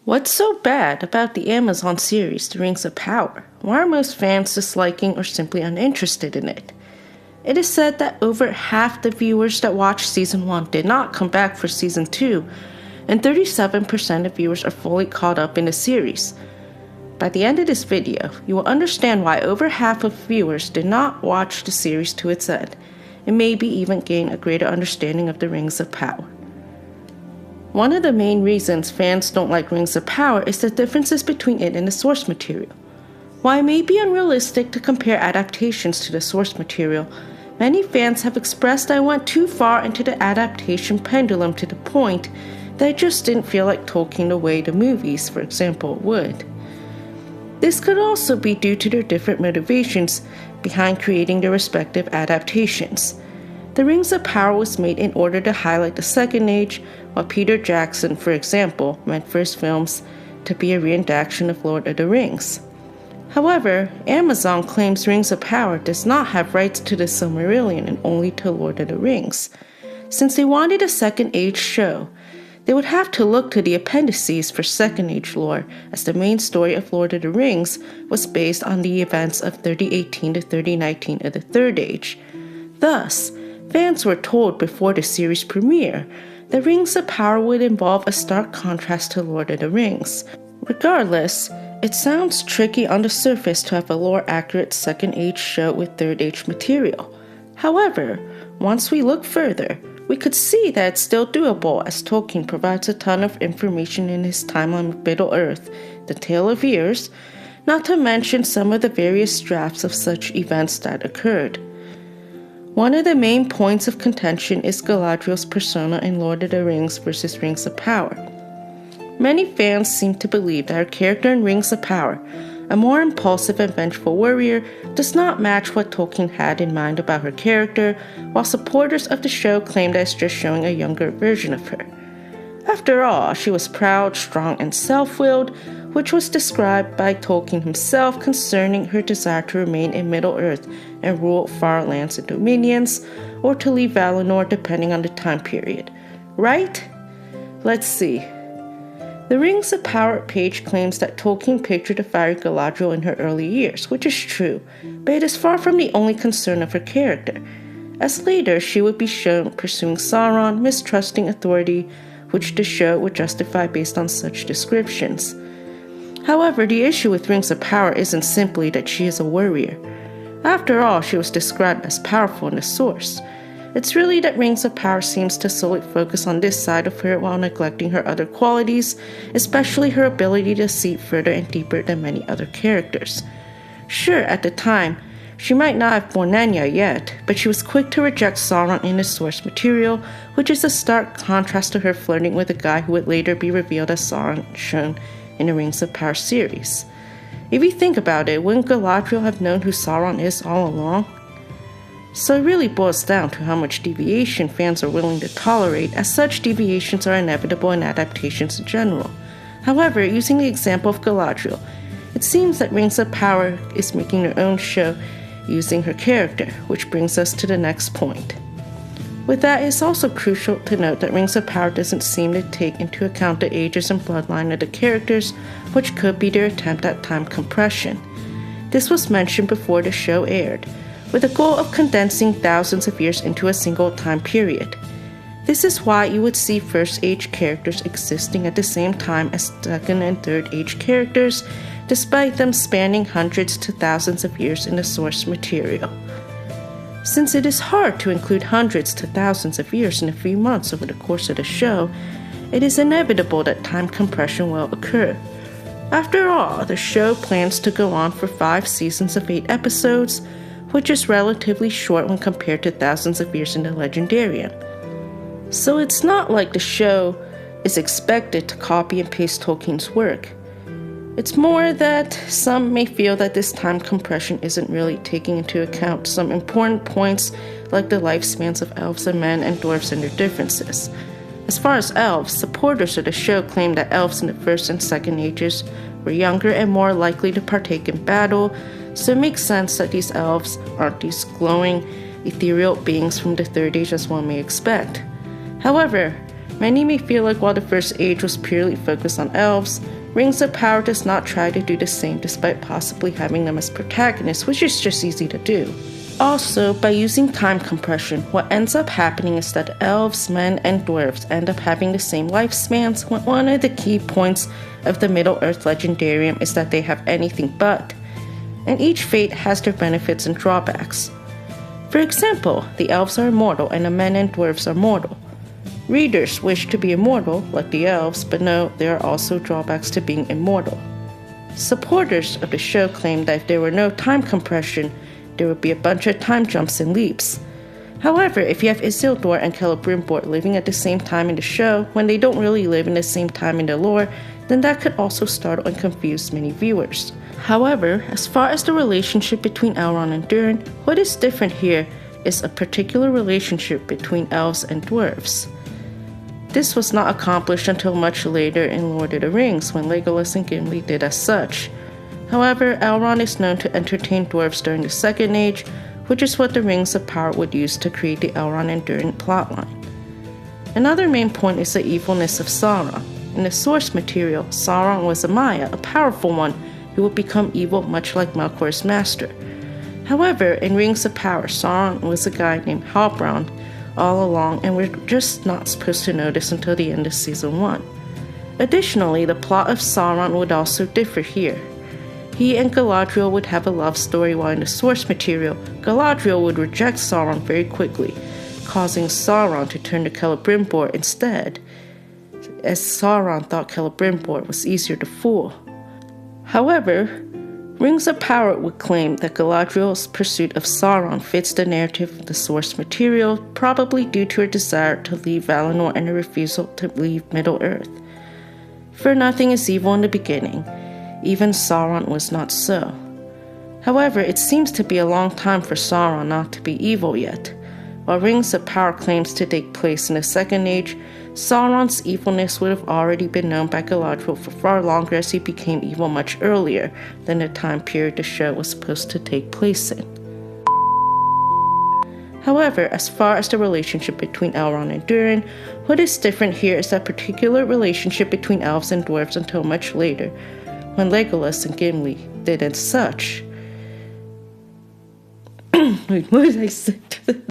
What's so bad about the Amazon series, The Rings of Power? Why are most fans disliking or simply uninterested in it? It is said that over half the viewers that watched Season 1 did not come back for Season 2, and 37% of viewers are fully caught up in the series. By the end of this video, you will understand why over half of viewers did not watch the series to its end, and maybe even gain a greater understanding of the Rings of Power. One of the main reasons fans don't like Rings of Power is the differences between it and the source material. While it may be unrealistic to compare adaptations to the source material, many fans have expressed that it went too far into the adaptation pendulum to the point that it just didn't feel like Tolkien the way the movies, for example, would. This could also be due to their different motivations behind creating their respective adaptations. The Rings of Power was made in order to highlight the Second Age, while Peter Jackson, for example, meant for his films to be a reenactment of Lord of the Rings. However, Amazon claims Rings of Power does not have rights to the Silmarillion and only to Lord of the Rings. Since they wanted a Second Age show, they would have to look to the appendices for Second Age lore, as the main story of Lord of the Rings was based on the events of 3018 to 3019 of the Third Age. Thus, fans were told before the series premiere that Rings of Power would involve a stark contrast to Lord of the Rings. Regardless, it sounds tricky on the surface to have a lore-accurate Second Age show with Third Age material. However, once we look further, we could see that it's still doable, as Tolkien provides a ton of information in his timeline of Middle-earth, The Tale of Years, not to mention some of the various drafts of such events that occurred. One of the main points of contention is Galadriel's persona in Lord of the Rings versus Rings of Power. Many fans seem to believe that her character in Rings of Power, a more impulsive and vengeful warrior, does not match what Tolkien had in mind about her character, while supporters of the show claim that it's just showing a younger version of her. After all, she was proud, strong, and self-willed, which was described by Tolkien himself concerning her desire to remain in Middle-earth and rule far lands and dominions, or to leave Valinor depending on the time period. Right? Let's see. The Rings of Power page claims that Tolkien pictured a fiery Galadriel in her early years, which is true, but it is far from the only concern of her character, as later she would be shown pursuing Sauron, mistrusting authority, which the show would justify based on such descriptions. However, the issue with Rings of Power isn't simply that she is a warrior. After all, she was described as powerful in the source. It's really that Rings of Power seems to solely focus on this side of her while neglecting her other qualities, especially her ability to see further and deeper than many other characters. Sure, at the time, she might not have born Enya yet, but she was quick to reject Sauron in the source material, which is a stark contrast to her flirting with a guy who would later be revealed as Sauron, shown in the Rings of Power series. If you think about it, wouldn't Galadriel have known who Sauron is all along? So it really boils down to how much deviation fans are willing to tolerate, as such deviations are inevitable in adaptations in general. However, using the example of Galadriel, it seems that Rings of Power is making their own show using her character, which brings us to the next point. With that, it's also crucial to note that Rings of Power doesn't seem to take into account the ages and bloodline of the characters, which could be their attempt at time compression. This was mentioned before the show aired, with the goal of condensing thousands of years into a single time period. This is why you would see First Age characters existing at the same time as Second and Third Age characters, despite them spanning hundreds to thousands of years in the source material. Since it is hard to include hundreds to thousands of years in a few months over the course of the show, it is inevitable that time compression will occur. After all, the show plans to go on for 5 seasons of 8 episodes, which is relatively short when compared to thousands of years in the Legendarium. So it's not like the show is expected to copy and paste Tolkien's work. It's more that some may feel that this time compression isn't really taking into account some important points like the lifespans of elves and men and dwarves and their differences. As far as elves, supporters of the show claim that elves in the First and Second Ages were younger and more likely to partake in battle, so it makes sense that these elves aren't these glowing, ethereal beings from the Third Age as one may expect. However, Many may feel like while the First Age was purely focused on elves, Rings of Power does not try to do the same despite possibly having them as protagonists, which is just easy to do. Also, by using time compression, what ends up happening is that elves, men, and dwarves end up having the same lifespans when one of the key points of the Middle-earth Legendarium is that they have anything but, and each fate has their benefits and drawbacks. For example, the elves are immortal and the men and dwarves are mortal. Readers wish to be immortal, like the elves, but no, there are also drawbacks to being immortal. Supporters of the show claim that if there were no time compression, there would be a bunch of time jumps and leaps. However, if you have Isildur and Celebrimbor living at the same time in the show, when they don't really live in the same time in the lore, then that could also startle and confuse many viewers. However, as far as the relationship between Elrond and Durin, what is different here is a particular relationship between elves and dwarves. This was not accomplished until much later in Lord of the Rings, when Legolas and Gimli did as such. However, Elrond is known to entertain dwarves during the Second Age, which is what the Rings of Power would use to create the Elrond and Durin plotline. Another main point is the evilness of Sauron. In the source material, Sauron was a Maya, a powerful one, who would become evil much like Melkor's master. However, in Rings of Power, Sauron was a guy named Halbrand all along, and we're just not supposed to know this until the end of Season 1. Additionally, the plot of Sauron would also differ here. He and Galadriel would have a love story, while in the source material, Galadriel would reject Sauron very quickly, causing Sauron to turn to Celebrimbor instead, as Sauron thought Celebrimbor was easier to fool. However, Rings of Power would claim that Galadriel's pursuit of Sauron fits the narrative of the source material, probably due to her desire to leave Valinor and her refusal to leave Middle-earth. For nothing is evil in the beginning. Even Sauron was not so. However, it seems to be a long time for Sauron not to be evil yet. While Rings of Power claims to take place in the Second Age, Sauron's evilness would have already been known by Galadriel for far longer, as he became evil much earlier than the time period the show was supposed to take place in. However, as far as the relationship between Elrond and Durin, what is different here is that particular relationship between elves and dwarves until much later, when Legolas and Gimli did as such. Wait, what did I say?